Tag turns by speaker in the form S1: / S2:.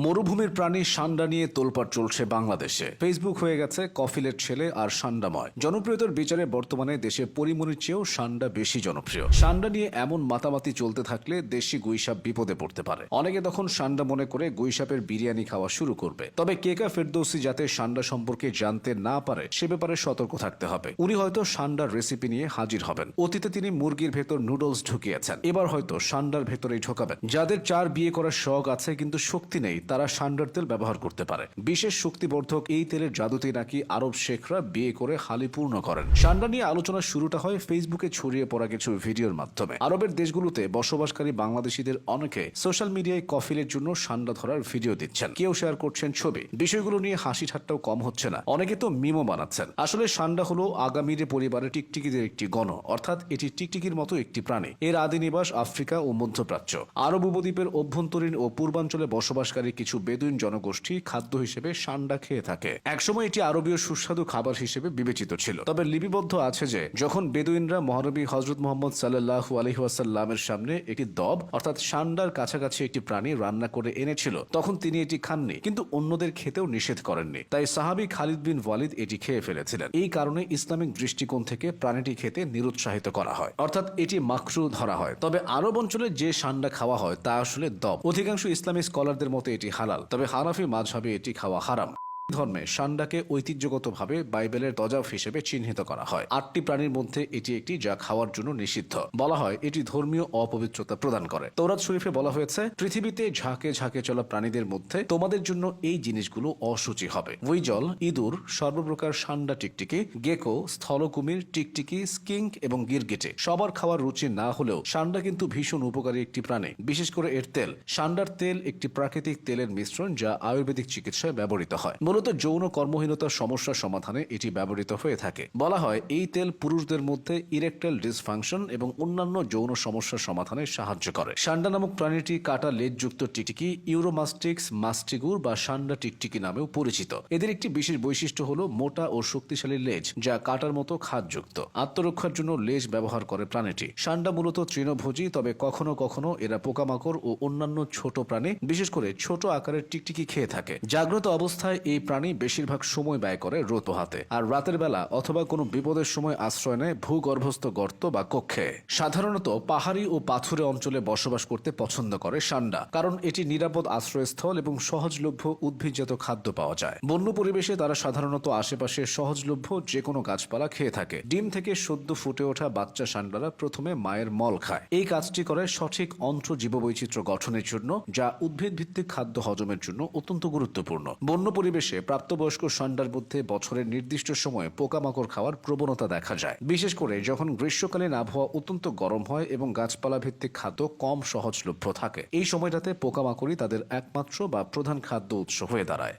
S1: মরুভূমির প্রাণী সান্ডা নিয়ে তোলপাড় চলছে বাংলাদেশে। ফেসবুক হয়ে গেছে কফিলের ছেলে আর সান্ডাময়। জনপ্রিয়তার বিচারে বর্তমানে দেশে পরিমণির চেয়েও সান্ডা বেশি জনপ্রিয়। সান্ডা নিয়ে এমন মাতামাতি চলতে থাকলে দেশি গুইসাপ বিপদে পড়তে পারে। অনেকে তখন সান্ডা মনে করে গুইসাপের বিরিয়ানি খাওয়া শুরু করবে। তবে কেকা ফেরদৌসি যাতে সান্ডা সম্পর্কে জানতে না পারে সে ব্যাপারে সতর্ক থাকতে হবে। উনি হয়তো সান্ডার রেসিপি নিয়ে হাজির হবেন। অতীতে তিনি মুরগির ভেতর নুডলস ঢুকিয়েছেন, এবার হয়তো সান্ডার ভেতরেই ঢোকাবেন। যাদের 4 বিয়ে করার শখ আছে কিন্তু শক্তি নেই, তারা সান্ডার তেল ব্যবহার করতে পারে। বিশেষ শক্তিবর্ধক এই তেলের জাদুতে নাকি আরব শেখরা বিয়ে করে হালি পূর্ণ করেন। সান্ডা নিয়ে আলোচনার শুরুটা হয় ফেসবুকে ছড়িয়ে পড়া কিছু ভিডিওর মাধ্যমে। আরবের দেশগুলোতে বসবাসকারী বাংলাদেশিদের অনেকে সোশ্যাল মিডিয়ায় কফিলের জন্য সান্ডা ধরার ভিডিও দিচ্ছেন, কেউ শেয়ার করছেন ছবি। বিষয়গুলো নিয়ে হাসি ঠাট্টাও কম হচ্ছে না, অনেকে তো মিমও বানাচ্ছেন। আসলে সান্ডা হলো আগামীর পরিবারের টিকটিকিদের একটি গণ, অর্থাৎ এটি টিকটিকির মতো একটি প্রাণী। এর আদি নিবাস আফ্রিকা ও মধ্যপ্রাচ্য। আরব উপদ্বীপের অভ্যন্তরীণ ও পূর্বাঞ্চলে বসবাসকারী কিছু বেদুইন জনগোষ্ঠী খাদ্য হিসেবে সান্ডা খেয়ে থাকে। একসময় এটি আরবীয় সুস্বাদু খাবার হিসেবে বিবেচিত ছিল। তবে লিপিবদ্ধ আছে যে যখন বেদুইনরা মহানবী হযরত মুহাম্মদ সাল্লাল্লাহু আলাইহি ওয়াসাল্লামের সামনে একটি দব অর্থাৎ সান্ডার কাছাকাছি একটি প্রাণী রান্না করে এনেছিল, তখন তিনি এটি খাননি, কিন্তু অন্যদের খেতেও নিষেধ করেননি। তাই সাহাবী খালিদ বিন ওয়ালিদ এটি খেয়ে ফেলেছিলেন। এই কারণে ইসলামিক দৃষ্টিকোণ থেকে প্রাণীটি খেতে নিরুৎসাহিত করা হয়, অর্থাৎ এটি মাকরু ধরা হয়। তবে আরব অঞ্চলে যে সান্ডা খাওয়া হয় তা আসলে দব। অধিকাংশ ইসলামিক স্কলারদের মতে এটি হালাল, তবে হানাফি মাযহাবে এটি খাওয়া হারাম। ধর্মে সান্ডাকে ঐতিহ্যগতভাবে বাইবেলের দজাফ হিসেবে চিহ্নিত করা হয়। 8টি প্রাণীর মধ্যে এটি একটি যা খাওয়ার জন্য নিষিদ্ধ। বলা হয় এটি ধর্মীয় অপবিত্রতা প্রদান করে। তৌরাত শরীফে বলা হয়েছে, পৃথিবীতে ঝাঁকে ঝাঁকে চলা প্রাণীদের মধ্যে তোমাদের জন্য এই জিনিসগুলো অসুচি হবে: উইজল, ইঁদুর, সর্বপ্রকার সান্ডা, টিকটিকি, গেকো, স্থলকুমির, টিকটিকি, স্কিঙ্ক এবং গিরগিটে। সবার খাওয়ার রুচি না হলেও সান্ডা কিন্তু ভীষণ উপকারী একটি প্রাণী, বিশেষ করে এর তেল। সান্ডার তেল একটি প্রাকৃতিক তেলের মিশ্রণ যা আয়ুর্বেদিক চিকিৎসায় ব্যবহৃত হয়। মূলত যৌন কর্মহীনতার সমস্যার সমাধানে এটি ব্যবহৃত হয়ে থাকে। বলা হয় এই তেল পুরুষদের মধ্যে ইরেকটাইল ডিসফাংশন এবং অন্যান্য যৌন সমস্যার সমাধানে সাহায্য করে। সান্ডা নামক প্রাণীটি কাটা লেজযুক্ত টিকটিকি, ইউরোমাস্টিক্স মাস্টিগুর বা সান্ডা টিকটিকি নামেও পরিচিত। এদের একটি বিশেষ বৈশিষ্ট্য হলো মোটা ও শক্তিশালী লেজ, যা কাটার মতো খাদযুক্ত। আত্মরক্ষার জন্য লেজ ব্যবহার করে প্রাণীটি। সান্ডা মূলত তৃণভোজী, তবে কখনো কখনো এরা পোকামাকড় ও অন্যান্য ছোট প্রাণী, বিশেষ করে ছোট আকারের টিকটিকি খেয়ে থাকে। জাগ্রত অবস্থায় এই প্রাণী বেশিরভাগ সময় ব্যয় করে রোদ পোহাতে, আর রাতের বেলা অথবা কোনো বিপদের সময় আশ্রয় নেয় ভূগর্ভস্থ গর্ত বা কক্ষে। সাধারণত পাহাড়ি ও পাথুরে অঞ্চলে বসবাস করতে পছন্দ করে সান্ডা, কারণ এটি নিরাপদ আশ্রয়স্থল এবং সহজলভ্য উদ্ভিদজাত খাদ্য পাওয়া যায়। বন্য পরিবেশে তারা সাধারণত আশেপাশে সহজলভ্য যে কোনো গাছপালা খেয়ে থাকে। ডিম থেকে সদ্য ফুটে ওঠা বাচ্চা সান্ডারা প্রথমে মায়ের মল খায়। এই কাজটি করে সঠিক অন্ত্র জীববৈচিত্র্য গঠনের জন্য, যা উদ্ভিদ ভিত্তিক খাদ্য হজমের জন্য অত্যন্ত গুরুত্বপূর্ণ। বন্য পরিবেশে প্রাপ্তবয়স্ক সান্ডার মধ্যে বছরের নির্দিষ্ট সময়ে পোকামাকড় খাওয়ার প্রবণতা দেখা যায়, বিশেষ করে যখন গ্রীষ্মকালীন আবহাওয়া অত্যন্ত গরম হয় এবং গাছপালা ভিত্তিক খাদ্য কম সহজলভ্য থাকে। এই সময়টাতে পোকামাকড়ই তাদের একমাত্র বা প্রধান খাদ্য উৎস হয়ে দাঁড়ায়।